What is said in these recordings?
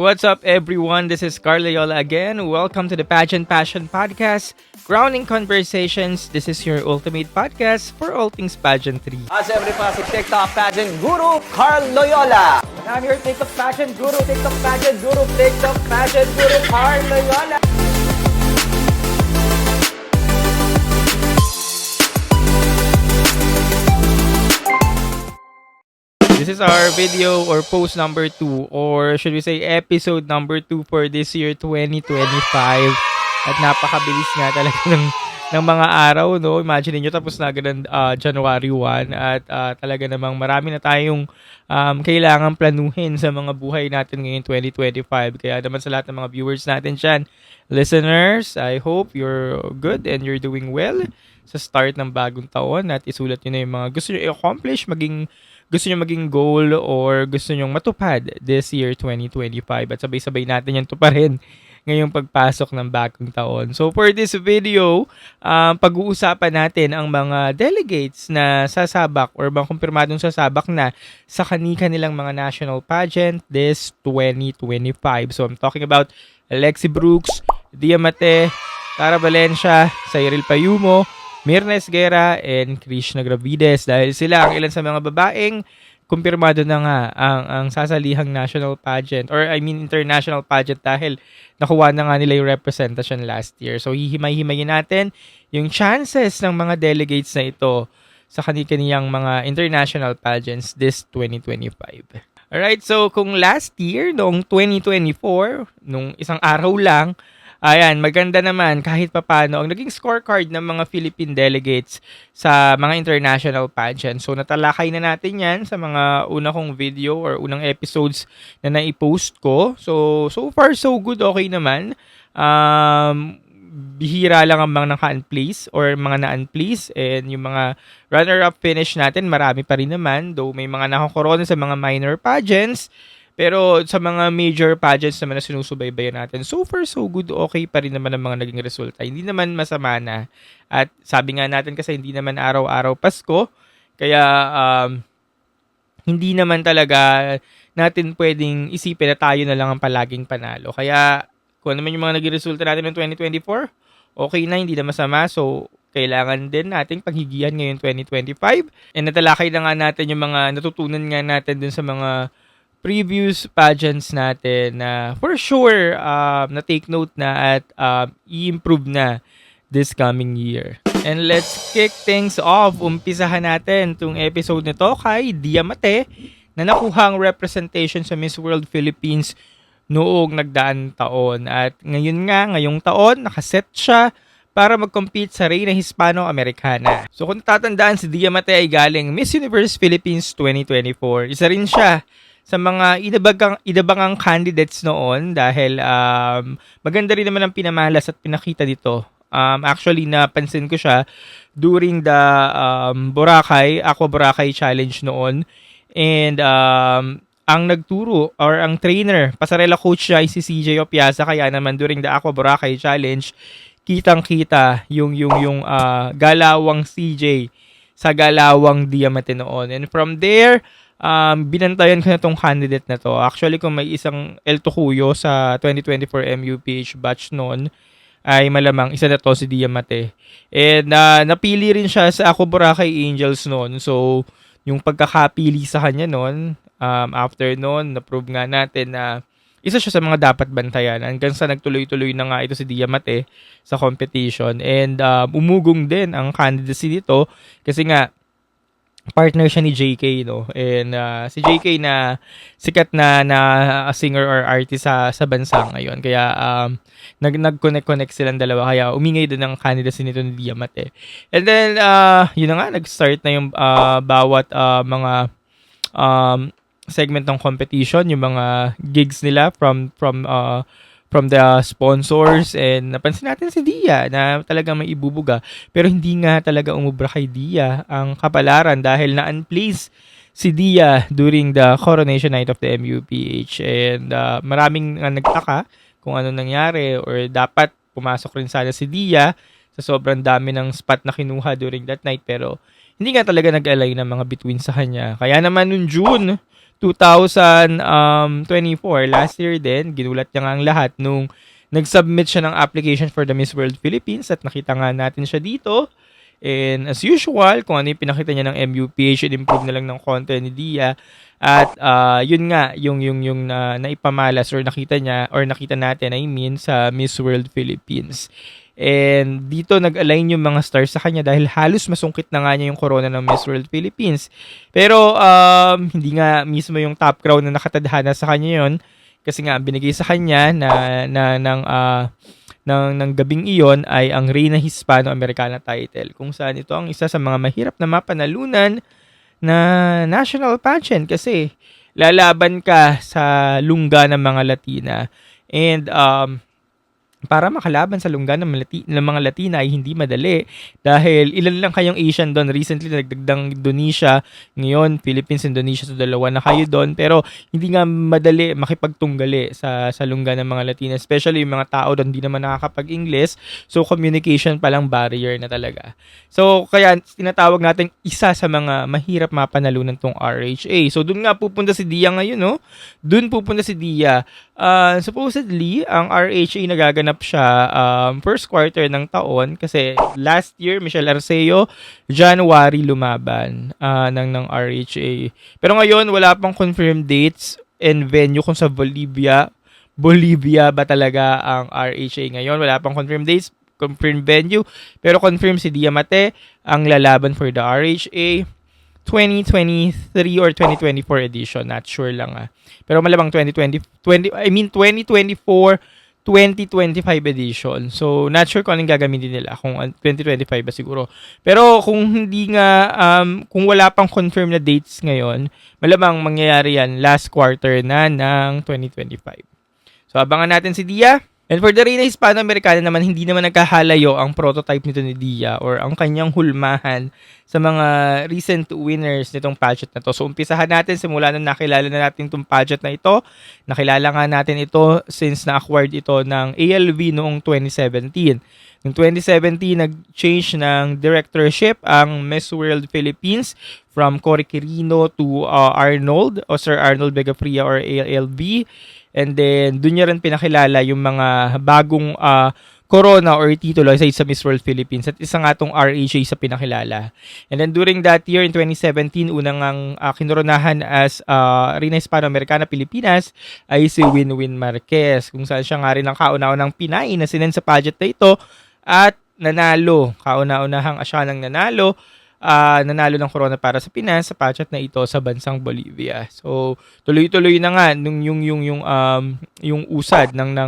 What's up, everyone? This is Carl Loyola again. Welcome to the Pageant Passion Podcast, Grounding Conversations. This is your ultimate podcast for all things pageantry. Siyempre pa si TikTok Pageant Guru, Carl Loyola. And I'm your TikTok Pageant Guru, TikTok Pageant Guru, TikTok Pageant Guru, Carl Loyola. This is our video or post number 2, or should we say episode number 2 for this year 2025. At napakabilis nga talaga ng mga araw, no? Imagine niyo tapos na agad ng January 1 at talaga namang marami na tayong kailangan planuhin sa mga buhay natin ngayon 2025. Kaya naman sa lahat ng mga viewers natin dyan, listeners, I hope you're good and you're doing well sa start ng bagong taon at isulat nyo na yung mga gusto nyo i-accomplish, gusto nyo maging goal or gusto nyo matupad this year 2025 at sabay-sabay natin yan tuparin ngayong pagpasok ng bagong taon. So for this video, pag-uusapan natin ang mga delegates na sasabak or mga kumpirmadong sasabak na sa kanilang mga national pageant this 2025. So I'm talking about Alexi Brooks, Dia Mate, Tara Valencia, Cyril Payumo, Mirna Esguerra, and Krishna Gravides dahil sila ang ilan sa mga babaeng kumpirmado na nga ang sasalihang national pageant or international pageant dahil nakuha na nga nila yung representation last year. So hihimay-himayin natin yung chances ng mga delegates na ito sa kanilang mga international pageants this 2025. Alright, so kung last year, noong 2024, nung isang araw lang, ayan, maganda naman kahit papano ang naging scorecard ng mga Philippine delegates sa mga international pageants. So natalakay na natin yan sa mga una kong video or unang episodes na naipost ko. So far so good, okay naman. Bihira lang ang mga naka-unplace or mga na-unplace, and yung mga runner-up finish natin marami pa rin naman, though may mga nakakorona sa mga minor pageants. Pero sa mga major pageants naman na sinusubaybayan natin, so far so good, okay pa rin naman ang mga naging resulta. Hindi naman masama na. At sabi nga natin kasi hindi naman araw-araw Pasko, kaya hindi naman talaga natin pwedeng isipin na tayo na lang ang palaging panalo. Kaya kung ano naman yung mga naging resulta natin noong 2024, okay na, hindi na masama. So kailangan din nating paghigihan ngayon 2025. And natalakay na nga natin yung mga natutunan nga natin dun sa mga previous pageants natin na for sure na take note na at i-improve na this coming year. And let's kick things off. Umpisahan natin itong episode nito kay Dia Mate na nakuha ang representation sa Miss World Philippines noong nagdaang taon. At ngayong taon, nakaset siya para mag-compete sa Reina Hispano-Americana. So kung tatandaan, si Dia Mate ay galing Miss Universe Philippines 2024. Isa rin siya sa mga inabangang candidates noon dahil maganda rin naman ang pinamalas at pinakita dito. Actually, napansin ko siya during the Aqua Boracay Challenge noon. And ang nagturo or ang trainer, pasarela coach siya ay si CJ Opiasa, kaya naman during the Aqua Boracay Challenge, kitang-kita yung galawang CJ sa galawang Dia Mate noon. And from there, binantayan ko na tong candidate na to. Actually, kung may isang El Tocuyo sa 2024 MUPH batch noon, ay malamang isa na to si Dia Mate. And napili rin siya sa Aqua Boracay Angels noon. So, yung pagkakapili sa kanya noon, after noon, na-prove nga natin na isa siya sa mga dapat bantayan. Hanggang sa nagtuloy-tuloy na nga ito si Dia Mate sa competition. And umugong din ang candidacy dito kasi nga partner siya ni JK, no? And si JK na sikat na singer or artist sa bansa ngayon. Kaya nag-connect silang dalawa. Kaya umingay din ang candidacy nito ni Dia Mate. And then yun na nga, nag-start na yung bawat mga segment ng competition, yung mga gigs nila from the sponsors, and napansin natin si Dia na talaga may ibubuga. Pero hindi nga talaga umubra kay Dia ang kapalaran dahil na-unplace si Dia during the coronation night of the MUPH. And maraming nagtaka kung ano nangyari or dapat pumasok rin sana si Dia sa sobrang dami ng spot na kinuha during that night. Pero hindi nga talaga nag-align ng mga between sa kanya. Kaya naman noong June 2024, last year din, ginulat niya nga ang lahat nung nag-submit siya ng application for the Miss World Philippines at nakita nga natin siya dito. And as usual, kung ano yung pinakita niya ng MUPH, in-improve na lang ng konti ni Dia. At yun nga, yung naipamalas or nakita niya, or nakita natin, I mean, sa Miss World Philippines. And dito nag-align yung mga stars sa kanya dahil halos masungkit na nga niya yung corona ng Miss World Philippines. Pero hindi nga mismo yung top crown na nakatadhana sa kanya yon, kasi nga binigay sa kanya ng gabing iyon ay ang Reina Hispano-Americana title, kung saan ito ang isa sa mga mahirap na mapanalunan na national pageant kasi lalaban ka sa lungga ng mga Latina. And para makalaban sa lungga ng mga Latina ay hindi madali dahil ilan lang kayong Asian doon. Recently nagdagdag Indonesia, ngayon Philippines, Indonesia, so dalawa na kayo doon, pero hindi nga madali makipagtunggali sa lungga ng mga Latina, especially yung mga tao doon hindi naman nakakapag-English, so communication pa lang barrier na talaga. So kaya tinatawag natin isa sa mga mahirap mapanalunan tong RHA. So doon nga pupunta si Dia ngayon, no? Doon pupunta si Dia. Supposedly ang RHA nagaganap siya first quarter ng taon kasi last year Michelle Arceo January lumaban ng RHA. Pero ngayon wala pang confirmed dates and venue kung sa Bolivia ba talaga ang RHA ngayon. Wala pang confirmed dates, confirmed venue, pero confirmed si Diamante ang lalaban for the RHA 2023 or 2024 edition. Not sure lang Pero malamang 2024 2025 edition. So, not sure kung anong gagamitin nila. Kung 2025 ba siguro. Pero kung hindi nga, kung wala pang confirmed na dates ngayon, malamang mangyayari yan last quarter na ng 2025. So, abangan natin si Dia. And for the Reina Hispano-Americana naman, hindi naman nagkahalayo ang prototype nito ni Dia or ang kanyang hulmahan sa mga recent winners nitong pageant na to. So, umpisahan natin simula nung nakilala na natin itong pageant na ito. Nakilala nga natin ito since na-acquired ito ng ALV noong 2017. Noong 2017, nag-change ng directorship ang Miss World Philippines from Cory Quirino to Arnold o Sir Arnold Vegafria or ALV. And then, dun niya rin pinakilala yung mga bagong corona or titulo sa Miss World Philippines at isa nga tong RHA sa pinakilala. And then during that year in 2017, unang ang kinoronahan as Reina Hispano-Americana Pilipinas ay si Winwin Marquez, kung saan siya nga rin ang kauna-unang Pinay na sinend sa pageant na ito at nanalo. Kauna-unahang siya nang nanalo ng corona para sa Pinas sa pageant na ito sa bansang Bolivia. So tuloy-tuloy na nga nung yung usad ng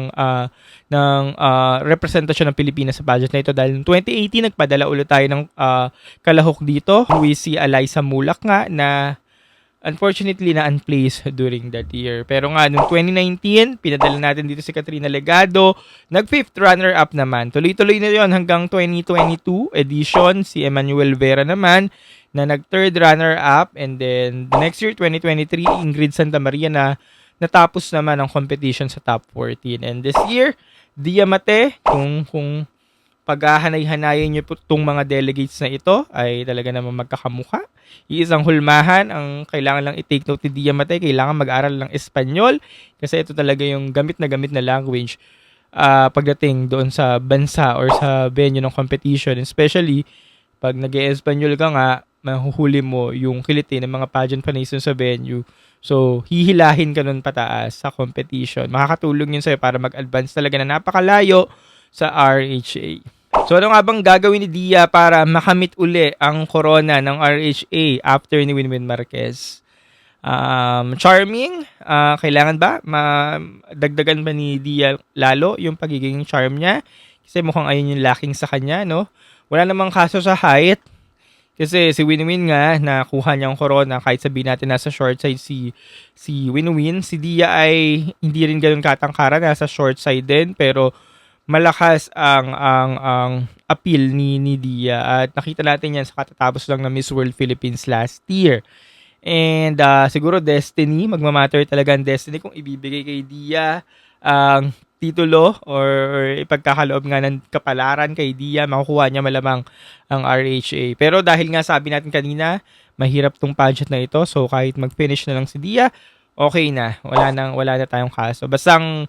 representasyon ng Pilipinas sa pageant na ito dahil noong 2018 nagpadala ulit tayo ng kalahok dito, who is si Alyssa Mulak nga na unfortunately na-unplaced during that year. Pero nga, noong 2019, pinadala natin dito si Katrina Legado. Nag-fifth runner-up naman. Tuloy-tuloy na yon hanggang 2022 edition. Si Emmanuel Vera naman na nag-third runner-up. And then, the next year, 2023, Ingrid Santa Maria na natapos naman ang competition sa top 14. And this year, Diamante, kung paghahanay-hanayin nyo po itong mga delegates na ito ay talaga naman magkakamukha. Iisang hulmahan ang kailangan lang i-take note ni Diamante, kailangan mag-aral ng Espanyol kasi ito talaga yung gamit na language pagdating doon sa bansa or sa venue ng competition. Especially pag nag-e-Espanyol ka nga, mahuhuli mo yung kiliti ng mga pageant panation sa venue. So, hihilahin ka nun pataas sa competition. Makakatulong yun sa'yo para mag-advance talaga na napakalayo sa RHA. So ano nga bang gagawin ni Dia para makamit uli ang corona ng RHA after ni Winwin Marquez? Charming? Kailangan ba? Dagdagan ba ni Dia lalo yung pagiging charm niya? Kasi mukhang ayun yung lacking sa kanya, no? Wala namang kaso sa height. Kasi si Winwin nga, nakuha niya ang corona kahit sabihin natin nasa short side si Winwin. Si Dia ay hindi rin ganun katangkara, nasa short side din, pero malakas ang appeal ni Dia at nakita natin yan sa katatapos lang ng Miss World Philippines last year. And siguro destiny, magmamatter talaga ang destiny kung ibibigay kay Dia ang titulo or ipagkakaloob nga ng kapalaran kay Dia, makukuha niya malamang ang RHA. Pero dahil nga sabi natin kanina, Mahirap tong pageant na ito. So, kahit mag-finish na lang si Dia, okay na. Wala na tayong kaso. Bastang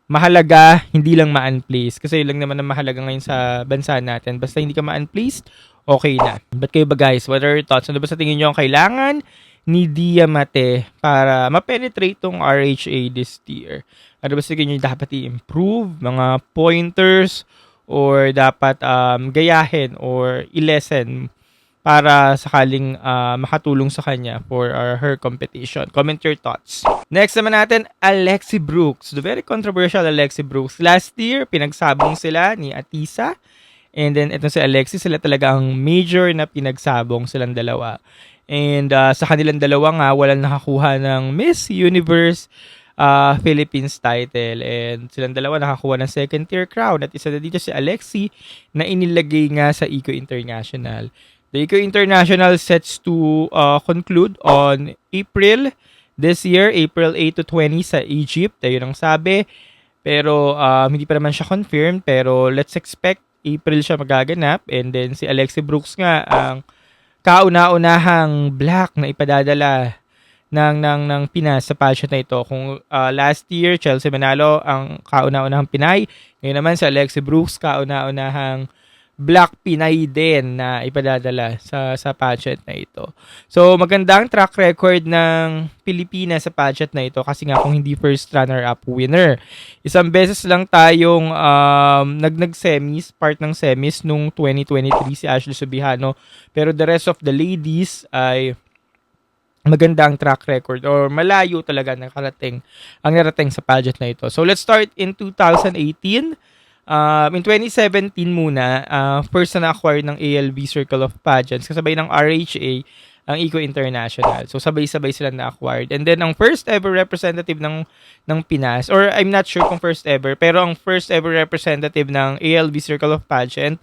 mahalaga, hindi lang ma-unplaced. Kasi yun lang naman ang mahalaga ngayon sa bansa natin. Basta hindi ka ma-unplaced, okay na. But kayo ba guys, what are your thoughts? Ano ba sa tingin nyo ang kailangan ni Dia Mate para ma-penetrate tong RHA this year? Ano ba sa tingin nyo dapat i-improve? Mga pointers or dapat gayahin or i-lessen para sakaling makatulong sa kanya for her competition. Comment your thoughts. Next naman natin, Alexi Brooks. The very controversial Alexi Brooks. Last year, pinagsabong sila ni Atisa. And then, ito si Alexi, sila talaga ang major na pinagsabong silang dalawa. And sa kanilang dalawa nga, walang nakakuha ng Miss Universe Philippines title. And silang dalawa nakakuha ng second tier crown. At isa na dito si Alexi na inilagay nga sa Eco International. The Eco International sets to conclude on April this year, April 8 to 20 sa Egypt. Ayun ang sabi. Pero hindi pa naman siya confirmed. Pero let's expect April siya magaganap. And then si Alexi Brooks nga ang kauna-unahang black na ipadadala ng Pinas sa pageant na ito. Kung last year, Chelsea Manalo ang kauna-unahang Pinay. Ngayon naman si Alexi Brooks kauna-unahang Black Pinay din na ipadadala sa pageant na ito. So, magandang track record ng Pilipinas sa pageant na ito kasi nga kung hindi first runner-up winner. Isang beses lang tayong nag-semis, part ng semis nung 2023 si Ashley Subihano. Pero the rest of the ladies ay magandang track record or malayo talaga ang narating sa pageant na ito. So, let's start in 2018. In 2017 muna, first na acquire ng ALB Circle of Pageants kasabay ng RHA ang Eco International. So sabay-sabay sila na acquired. And then ang first ever representative ng Pinas, or I'm not sure kung first ever, pero ang first ever representative ng ALB Circle of Pageant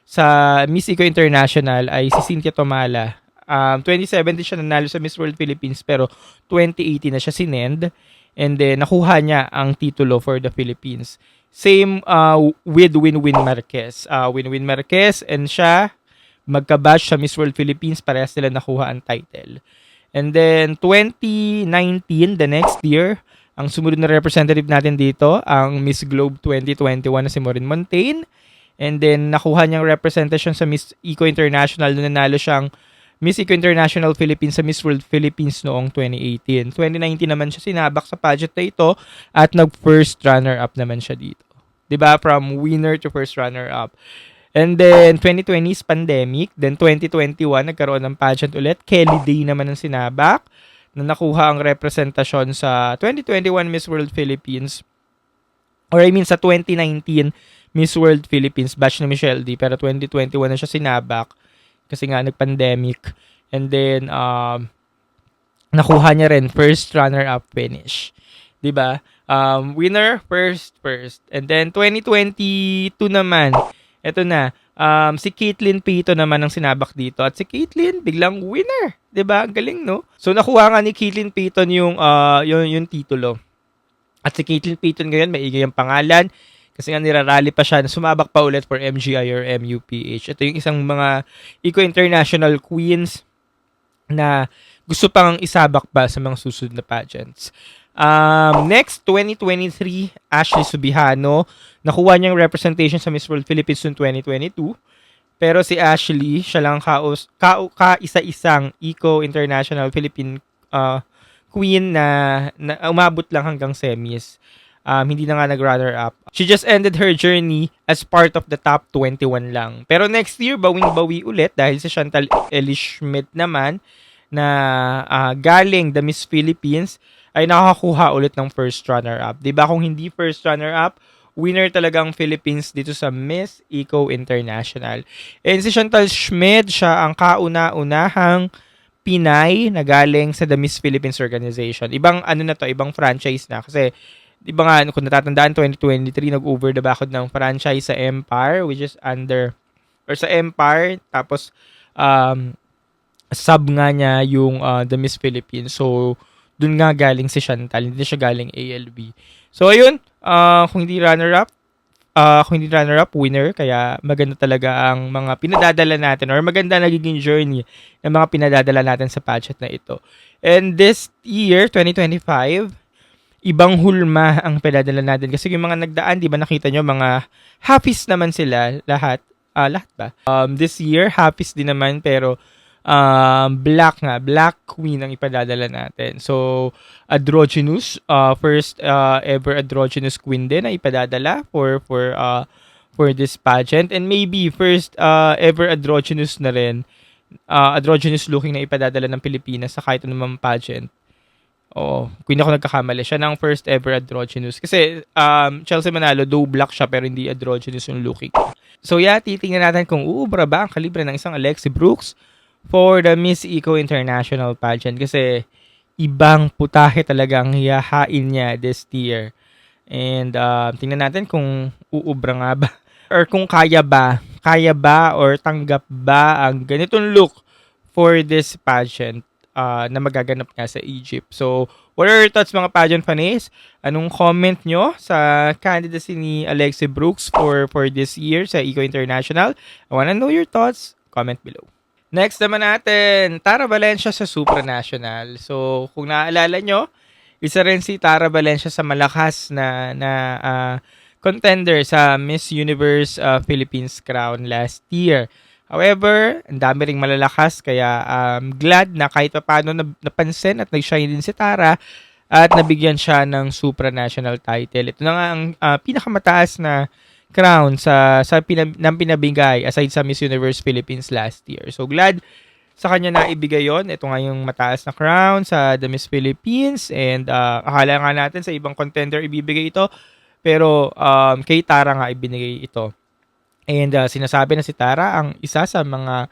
sa Miss Eco International ay si Cynthia Tomala. 2017 siya nanalo sa Miss World Philippines pero 2018 na siya sinend and then nakuha niya ang titulo for the Philippines. Same with Winwin Marquez. Winwin Marquez and siya magka-batch sa Miss World Philippines, parehas sila nakuha ang title. And then 2019, the next year, ang sumunod na representative natin dito, ang Miss Globe 2021 na si Maureen Montaigne. And then nakuha niyang representation sa Miss Eco International, na nanalo siyang Miss Eco International Philippines sa Miss World Philippines noong 2018. 2019 naman siya sinabak sa pageant na ito at nag-first runner-up naman siya dito. 'Di ba? From winner to first runner-up. And then 2020 is pandemic. Then 2021 nagkaroon ng pageant ulit. Kelly Day naman ang sinabak na nakuha ang representasyon sa 2021 Miss World Philippines. Or I mean sa 2019 Miss World Philippines batch na Michelle D. Pero 2021 na siya sinabak kasi nga nag-pandemic. And then, nakuha niya rin first runner-up finish. 'Di ba? Winner, first. And then, 2022 naman, eto na, si Caitlin Payton naman ang sinabak dito. At si Caitlin, biglang winner. 'Di ba? Galing, no? So, nakuha nga ni Caitlin Payton yung titulo. At si Caitlin Payton ngayon, maigay ang pangalan. Kasi nga nirarally pa siya, sumabak pa ulit for MGI or MUPH. Ito yung isang mga Eco International Queens na gusto pang isabak pa sa mga susunod na pageants. Next, 2023, Ashley Subihano. Nakuha niyang representation sa Miss World Philippines noong 2022. Pero si Ashley, siya lang kaisa-isang Eco International Philippine Queen na umabot lang hanggang semis. Hindi na nga nag-runner-up. She just ended her journey as part of the top 21 lang. Pero next year, bawing-bawi ulit dahil si Chantal Ellis Schmidt naman na galing the Miss Philippines ay nakakakuha ulit ng first runner-up. Diba kung hindi first runner-up, winner talagang Philippines dito sa Miss Eco International. And si Chantal Schmidt, siya ang kauna-unahang Pinay na galing sa the Miss Philippines organization. Ibang ibang franchise na kasi diba nga, kung natatandaan, 2023, nag-over the backod ng franchise sa Empire, which is sa Empire, tapos, sub nga niya yung The Miss Philippines. So, dun nga galing si Chantal, hindi siya galing ALB. So, ayun, kung hindi runner-up, kung hindi runner-up, winner. Kaya maganda talaga ang mga pinadadala natin or maganda nagiging journey ng mga pinadadala natin sa pageant na ito. And this year, 2025, ibang hulma ang pinadala natin. Kasi yung mga nagdaan, di ba nakita nyo, mga halfies naman sila, lahat. Lahat ba? This year, halfies din naman, pero Black Queen ang ipadadala natin. So, androgynous, first ever androgynous queen din na ipadadala for this pageant, and maybe first ever androgynous na rin, androgynous looking na ipadadala ng Pilipinas sa kahit anumang pageant. Oo, kung hindi ako nagkakamali, siya ng first ever androgynous. Kasi Chelsea Manalo, though black siya pero hindi androgynous yung looking. So yeah, titingnan natin kung uubra ba ang kalibre ng isang Alexi Brooks for the Miss Eco International pageant. Kasi ibang putahe talaga ang hiyahain niya this year. And tingnan natin kung uubra nga ba or kung kaya ba or tanggap ba ang ganitong look for this pageant na magaganap nga sa Egypt. So, what are your thoughts mga pageant fans? Anong comment nyo sa candidacy ni Alexi Brooks for this year sa Eco International? I wanna know your thoughts. Comment below. Next naman natin, Tara Valencia sa Supranational. So, kung naaalala nyo, isa rin si Tara Valencia sa malakas na contender sa Miss Universe Philippines crown last year. However, ang dami ring malalakas kaya glad na kahit paano napansin at nag-shine din si Tara at nabigyan siya ng supranational title. Ito na nga ang pinakamataas na crown ng pinabigay aside sa Miss Universe Philippines last year. So glad sa kanya na ibigay yon. Ito nga yung mataas na crown sa The Miss Philippines and akala nga natin sa ibang contender ibibigay ito pero kay Tara nga ibinigay ito. And sinasabi na si Tara ang isa sa mga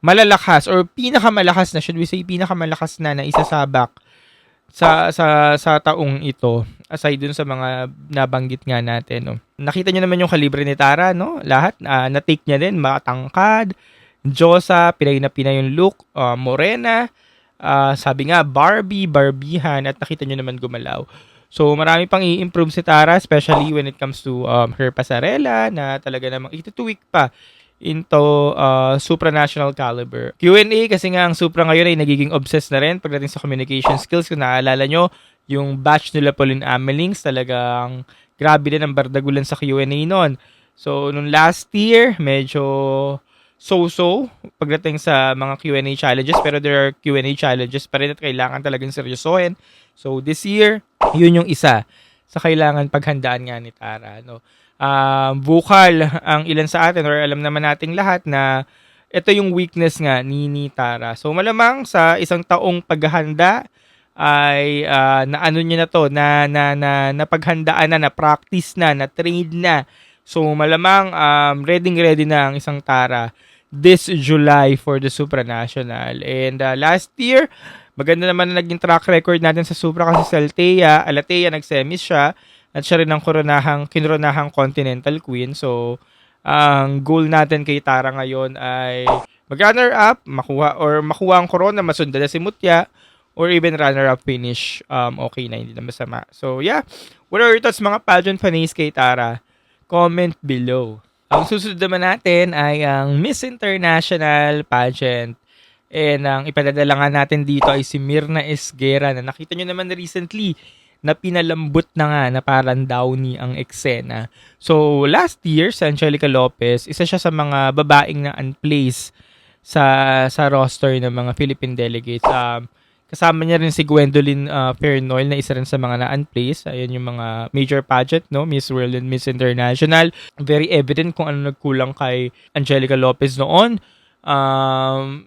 malalakas or pinakamalakas na, should we say pinakamalakas na isasabak sa taong ito aside dun sa mga nabanggit nga natin, no. Nakita niyo naman yung kalibre ni Tara, no? Lahat na-take niya din, matangkad, Diyosa, pinay na pinay yung look, morena, sabi nga Barbihan at nakita niyo naman gumalaw. So, marami pang i-improve si Tara, especially when it comes to her pasarela na talaga namang itutuwik pa into supranational caliber. Q&A kasi nga ang Supra ngayon ay nagiging obsessed na rin pagdating sa communication skills. Kung naaalala nyo, yung batch nila Pauline Amelings talagang grabe din ang bardagulan sa Q&A nun. So, nung last year, medyo so-so pagdating sa mga Q&A challenges, pero there are Q&A challenges pa rin at kailangan talagang seryosohin. So, this year, yun yung isa sa kailangan paghandaan nga ni Tara, no. Vocal ang ilan sa atin or alam naman nating lahat na ito yung weakness nga ni Tara. So, malamang sa isang taong paghahanda ay naano niya na to, na paghandaan na practice na trained na. So, malamang ready na ang isang Tara this July for the Supranational. And last year, maganda naman na naging track record natin sa Supra kasi si Alatea nag-semis siya at siya rin ang kinuronahang Continental Queen. So, ang goal natin kay Tara ngayon ay mag-runner up, makuha ang corona, masundan na si Mutya, or even runner-up finish, okay na, hindi na masama. So, yeah. What are your thoughts mga pageant fans kay Tara? Comment below. Ang susunod naman natin ay ang Miss International pageant. And ang ipadadala nga natin dito ay si Mirna Esguera na nakita nyo naman recently na pinalambot na nga na parang downy ang eksena. So, last year, sa Angelica Lopez, isa siya sa mga babaeng na unplaced sa roster ng mga Philippine delegates. Kasama niya rin si Gwendolyn Fernoil na isa rin sa mga na-unplaced. Ayan yung mga major pageant, no? Miss World and Miss International. Very evident kung ano nagkulang kay Angelica Lopez noon.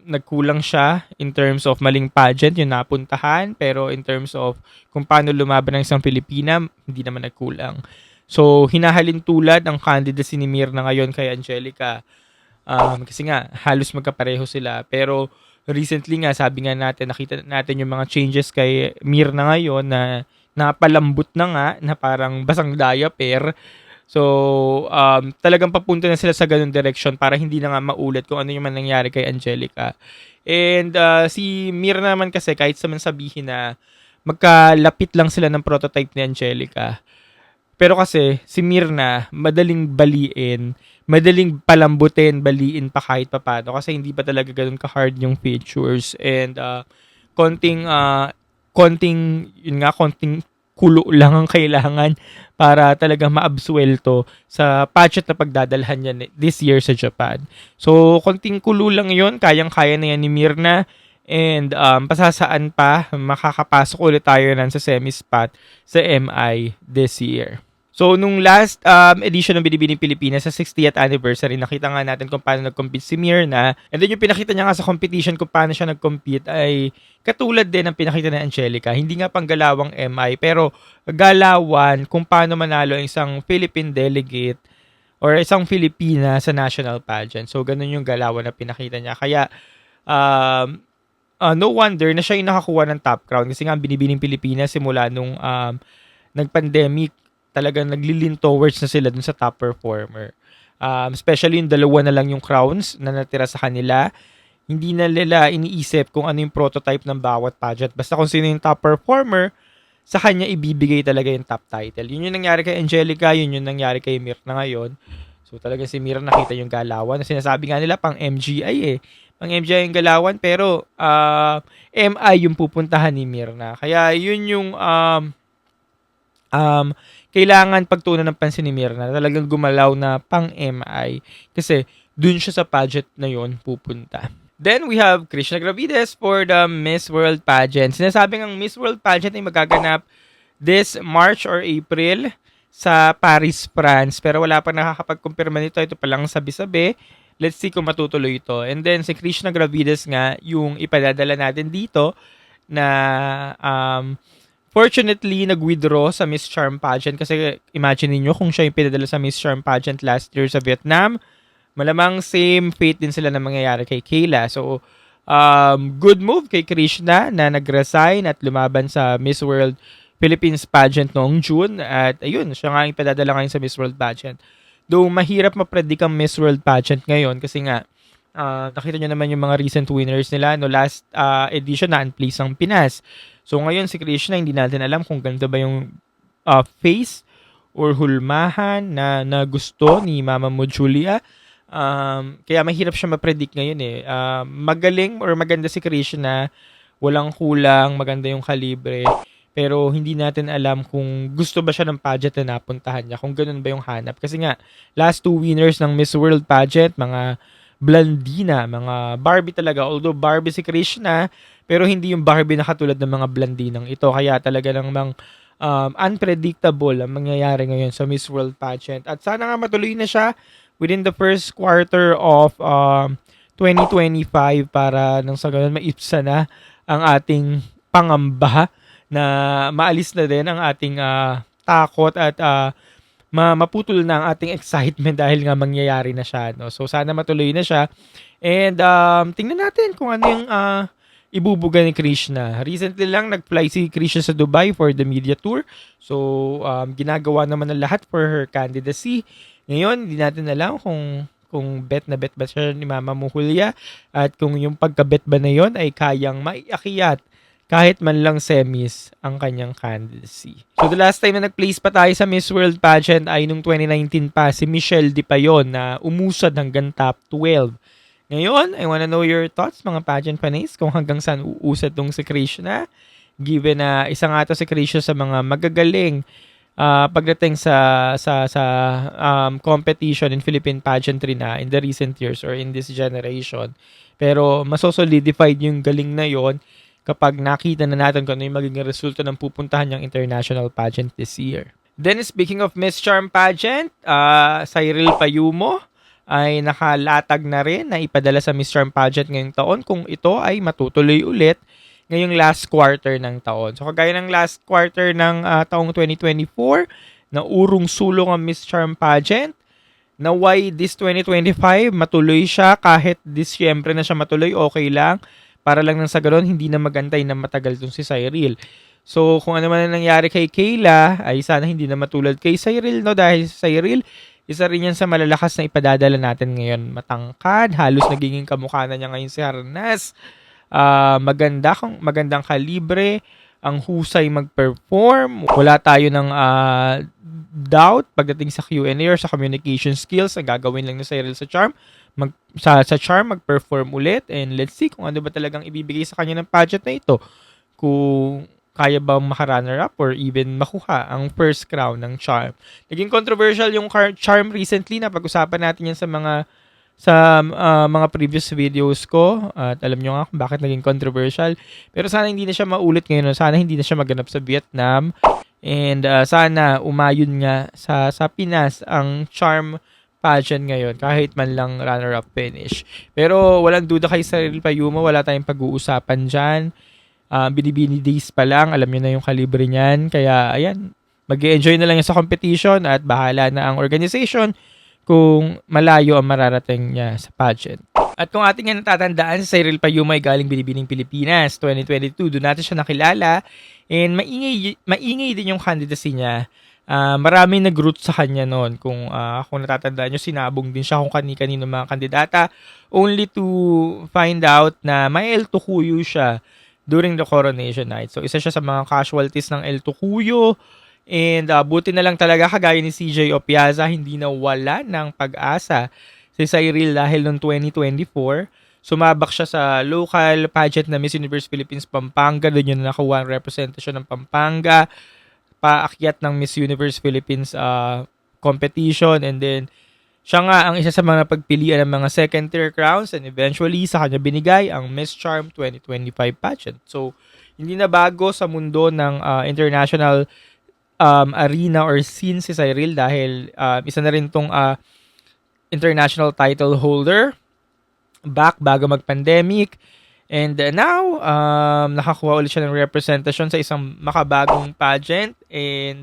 Nagkulang siya in terms of maling pageant yung napuntahan, pero in terms of kung paano lumaban ng isang Pilipina, hindi naman nagkulang. So, hinahalin tulad ang candidacy ni Mirna ngayon kay Angelica. Kasi nga, halos magkapareho sila. Pero, recently nga, sabi nga natin, nakita natin yung mga changes kay Mirna ngayon na napalambot na nga, na parang basang diaper. So, talagang papunta na sila sa ganung direction para hindi na nga maulit kung ano yung man nangyari kay Angelica. And si Mirna naman kasi, kahit sabihin na magkalapit lang sila ng prototype ni Angelica, Pero kasi si Mirna, madaling baliin, madaling palambutin, baliin pa kahit papaano kasi hindi pa talaga ganoon ka-hard yung features and konting konting yun nga konting kulo lang ang kailangan para talagang maabsuelto sa patchet na pagdadalhan niya this year sa Japan. So, konting kulo lang yun, kayang-kaya na yan ni Mirna. And pasasaan pa, makakapasok ulit tayo nan sa semi-spot sa MI this year. So, nung last edition ng Binibining Pilipinas sa 60th anniversary, nakita nga natin kung paano nag-compete si Mirna. And then yung pinakita niya nga sa competition kung paano siya nag-compete ay katulad din ng pinakita ni Angelica. Hindi nga panggalawang MI, pero galawan kung paano manalo ang isang Philippine delegate or isang Filipina sa national pageant. So, ganun yung galawan na pinakita niya. Kaya, no wonder na siya yung nakakuha ng top crown kasi nga ang Binibining Pilipinas simula nung nag-pandemic, talagang naglilin towards na sila dun sa top performer. Especially yung dalawa na lang yung crowns na natira sa kanila. Hindi na nila iniisip kung ano yung prototype ng bawat pageant. Basta kung sino yung top performer, sa kanya ibibigay talaga yung top title. Yun yung nangyari kay Angelica, yun yung nangyari kay Mirna ngayon. So talaga si Mirna nakita yung galawan. Sinasabi nga nila pang MGI eh. Pang MGI yung galawan pero MI yung pupuntahan ni Mirna. Kaya yun yung kailangan pagtuunan ng pansin ni Mirna, talagang gumalaw na pang MI kasi dun siya sa pageant na yon pupunta. Then we have Krishna Gravides for the Miss World pageant. Sinasabing ang Miss World pageant ay magaganap this March or April sa Paris, France. Pero wala pa nakakapag-kumpirma nito. Ito pa lang sabi-sabi. Let's see kung matutuloy ito. And then si Krishna Gravides nga yung ipadadala natin dito na fortunately, nag-withdraw sa Miss Charm pageant kasi imagine niyo kung siya yung pinadala sa Miss Charm pageant last year sa Vietnam, malamang same fate din sila na mangyayari kay Kayla. So, good move kay Krishna na nag-resign at lumaban sa Miss World Philippines pageant noong June. At ayun, siya nga yung pinadala ngayon sa Miss World pageant. Though mahirap mapredict ang Miss World pageant ngayon kasi nga, nakita nyo naman yung mga recent winners nila. No, last edition na unplace ang Pinas. So ngayon si Krishna, hindi natin alam kung ganito ba yung face or hulmahan na gusto ni Mama mo Julia. Kaya mahirap siya ma-predict ngayon eh. Magaling or maganda si Krishna, walang kulang, maganda yung kalibre. Pero hindi natin alam kung gusto ba siya ng pageant na napuntahan niya, kung ganun ba yung hanap. Kasi nga, last two winners ng Miss World pageant, mga Blandina, mga Barbie talaga. Although Barbie si Krishna, pero hindi yung Barbie na katulad ng mga Blandinang ito. Kaya talaga namang unpredictable ang mangyayari ngayon sa Miss World pageant. At sana nga matuloy na siya within the first quarter of 2025 para nang sa ganun maipsa na ang ating pangamba na maalis na din ang ating takot at maputol na ang ating excitement dahil nga mangyayari na siya. No? So, sana matuloy na siya. And tingnan natin kung ano yung ibubuga ni Krishna. Recently lang, nag-fly si Krishna sa Dubai for the media tour. So, ginagawa naman ng lahat for her candidacy. Ngayon, hindi natin alam kung bet na bet ba siya ni Mama mo Julia at kung yung pagka-bet ba na yon ay kayang maiakyat kahit man lang semis ang kanyang candidacy. So, the last time na nag-place pa tayo sa Miss World pageant ay nung 2019 pa, si Michelle Di Payon na umusad hanggang top 12. Ngayon, I wanna know your thoughts, mga pageant panis, kung hanggang saan uusad tong si Krishna. Given na isa nga to si Krishna sa mga magagaling pagdating sa competition in Philippine pageantry na in the recent years or in this generation. Pero masosolidified yung galing na yon kapag nakita na natin kung ano yung magiging resulta ng pupuntahan niyang international pageant this year. Then, speaking of Miss Charm pageant, Cyril Payumo ay nakalatag na rin na ipadala sa Miss Charm pageant ngayong taon kung ito ay matutuloy ulit ngayong last quarter ng taon. So, kagaya ng last quarter ng taong 2024, na urong sulong ang Miss Charm pageant, na why this 2025 matuloy siya kahit Disyembre na siya matuloy, okay lang. Para lang nang sa ganoon, hindi na magantay na matagal dun si Cyril. So, kung ano man ang nangyari kay Kayla, ay sana hindi na matulad kay Cyril, no? Dahil si Cyril, isa rin yan sa malalakas na ipadadala natin ngayon. Matangkad, halos nagiging kamukha na niya ngayon si Harnas. Magandang kalibre, ang husay mag-perform. Wala tayo ng doubt pagdating sa Q&A or sa communication skills, ang gagawin lang ni Cyril sa Charm, sa Charm, mag-perform ulit, and let's see kung ano ba talagang ibibigay sa kanya ng pageant na ito. Kung kaya ba maka-runner up or even makuha ang first crown ng Charm. Naging controversial yung Charm recently, na pag-usapan natin yan sa mga previous videos ko, at alam nyo nga kung bakit naging controversial. Pero sana hindi na siya maulit ngayon, sana hindi na siya maganap sa Vietnam, and sana umayon nga sa Pinas ang Charm pageant ngayon, kahit man lang runner-up finish. Pero walang duda kay Cyril Payumo, wala tayong pag-uusapan dyan. Binibini days pa lang, alam nyo na yung kalibre niyan, kaya ayan, mag-enjoy na lang yan sa competition, at bahala na ang organization kung malayo ang mararating niya sa pageant. At kung ating nga natatandaan, si Cyril Payumo ay galing Binibining Pilipinas 2022. Doon natin siya nakilala, and maingay din yung candidacy niya. Maraming nag-root sa kanya noon. Kung natatandaan nyo, sinabong din siya kung kani-kanino mga kandidata, only to find out na may El Tukuyo siya during the coronation night. So isa siya sa mga casualties ng El Tukuyo. And buti na lang talaga, kagaya ni CJ Opiaza, hindi na wala ng pag-asa si Cyril dahil noong 2024, sumabak siya sa local pageant na Miss Universe Philippines Pampanga. Doon yun nakuha ang representasyon ng Pampanga, paakyat ng Miss Universe Philippines competition, and then siya nga ang isa sa mga pagpilian ng mga second tier crowns, and eventually sa kanya binigay ang Miss Charm 2025 pageant. So hindi na bago sa mundo ng international arena or scene si Cyril, dahil isa na rin tong international title holder back bago mag-pandemic, and now nakakuha ulit siya ng representasyon sa isang makabagong pageant, and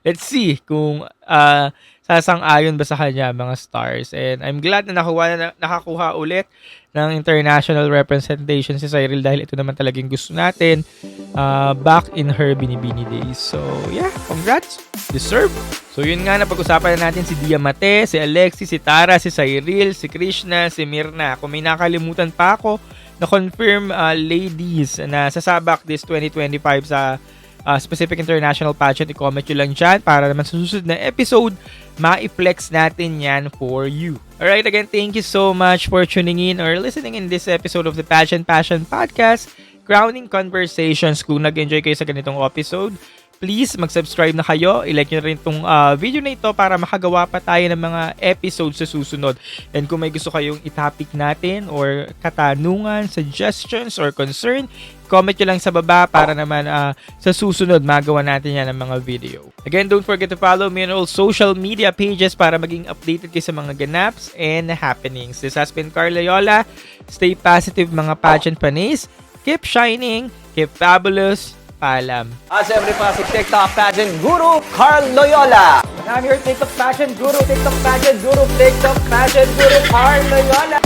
let's see kung sasang-ayon ba sa kanya mga stars. And I'm glad na nakakuha ulit ng international representation si Cyril, dahil ito naman talagang gusto natin back in her Binibini days. So yeah, congrats, deserve. So yun nga, napag-usapan na natin si Diamante, si Alexis, si Tara, si Cyril, si Krishna, si Mirna. Kung may nakalimutan pa ako na confirm ladies na sasabak this 2025 sa specific international pageant, i-comment nyo lang dyan para naman sa susunod na episode, ma-flex natin yan for you. Alright, again, thank you so much for tuning in or listening in this episode of the Pageant Passion Podcast, Crowning Conversations. Kung nag-enjoy kayo sa ganitong episode, please mag-subscribe na kayo. I-like nyo rin itong video na ito para makagawa pa tayo ng mga episodes sa susunod. And kung may gusto kayong itopic natin or katanungan, suggestions, or concern, comment nyo lang sa baba para naman sa susunod magawa natin yan ng mga video. Again, don't forget to follow me on all social media pages para maging updated kayo sa mga ganaps and happenings. This has been Carl Loyola. Stay positive mga pageant panis. Keep shining. Keep fabulous. Paalam. Siyempre pa si TikTok Pageant Guru, Carl Loyola. And I'm your TikTok Pageant Guru, TikTok Pageant Guru, TikTok Pageant Guru, Carl Loyola.